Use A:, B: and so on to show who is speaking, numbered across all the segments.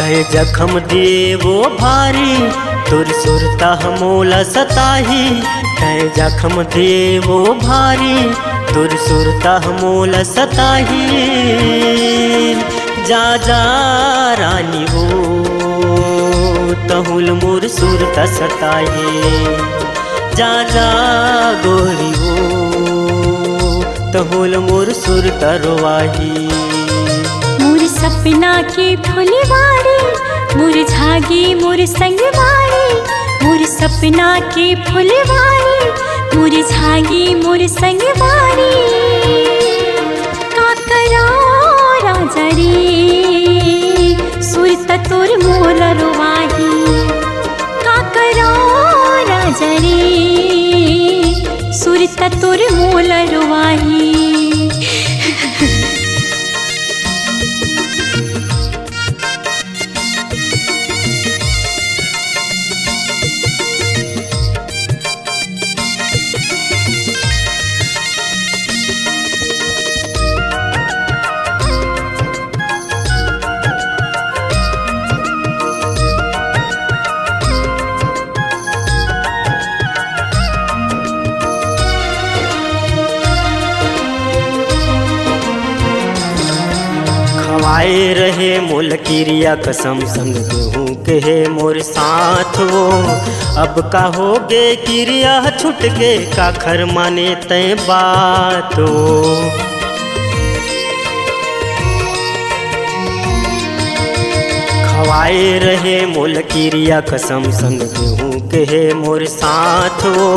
A: कहे जखम दिए वो भारी तुर सुरता मोला सताही। कहे जखम दिए वो भारी तुर सुरता मोला सताही। जा जा रानी वो तहुल मोर सुरता सताही। जा जा गोरी वो तहुल मोर सुरता रोवाही।
B: मोर सपना के फुलवारी मुरझागी मोर संगवारी। मोर सपना के फुलवारी मुरझागी मोर संगवारी। का करा राजा रे सुरता तोर मोला रोवाही। का करा राजा रे सुरता तोर मोला रोवाही।
A: खवाए रहे मोल किरिया कसम संग गेहूँ के है मोर साथ वो। अब का हो गे किरिया छुट गे काखर माने तय बात वो। खवाए रहे मोल किरिया कसम संग गेहूँ के है मोर साथ वो।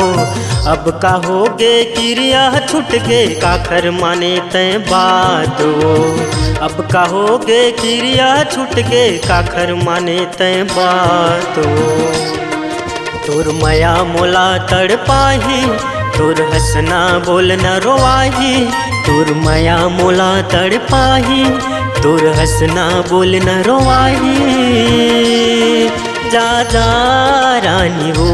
A: अब का हो गे किरिया छुट गे काखर माने तय बात वो। अब का हो गे किरिया छुट गे काखर माने तय बात वो। तोर माया मोला तड़ पाही तोर हंसना बोलना रोवाही। तोर माया मोला तड़ पाही तोर हंसना बोलना रोवाही। जा जा रानी वो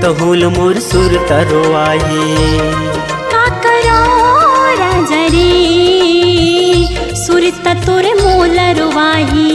A: तहुल मोर सुरता रोवाही।
B: का करा राजा रे सुरता तोर मोला रोवाही।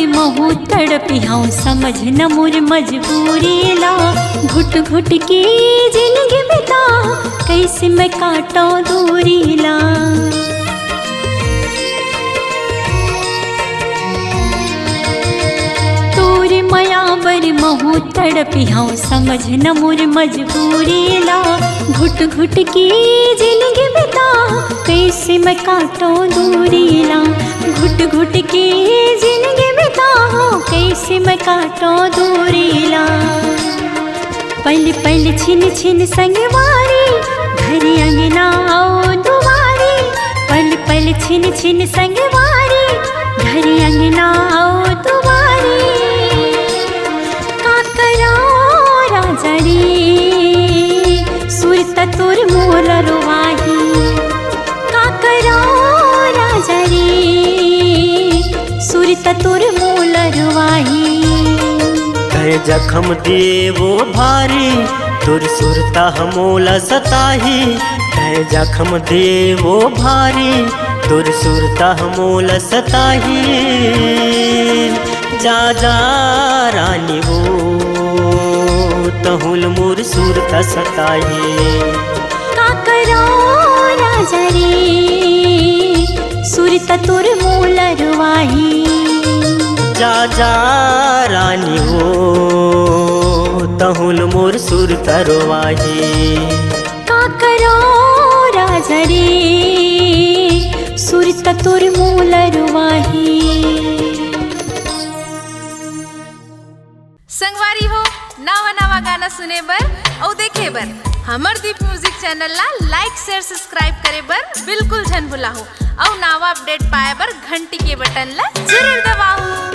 B: महू तड़पी हूँ समझ न मोर मजबूरी ला। घुट घुट के जिंदगी बिता कैसे मैं काटूं दूरी ला। तोरे माया बर महू तड़पी हूँ समझ न मोर मजबूरी ला। घुट घुट के जिंदगी बिता कैसे मैं काटूं दूरी ला। घुट घुट के जिंदगी कैसे मैं काटूं दूरी ला। पल पल छिन छिन संगवारी घर अंगना आओ दुआरी। पल पल छिन छिन संगवारी घर अंगना आओ दुआरी। का करा राजा रे सुरता तोर मोला रोवाही। का करा राजा रे सुरता तोर मोला रोवाही।
A: कहे जखम दिए वो भारी तुर सुरता मोला सताही। कहे जखम दिए वो भारी तुर सुरता मोला सताही। जा जा रानी वो तहुल मोर सुरता सताही।
B: का करा राजा रे सुरता तोर मोला रोवाही।
A: जा जा रानी हो तहुल मोर सुरता रोवाही।
B: का करो राजा रे सुरता तोर मोला रोवाही।
C: संगवारी हो नवा नवा गाना सुने बर और देखे बर हमर दीप म्यूजिक चैनल ला लाइक शेयर सब्सक्राइब करे बर बिल्कुल झन भुलाहू और नवा अपडेट पाए बर घंटी के बटन ला जरूर दबाऊ।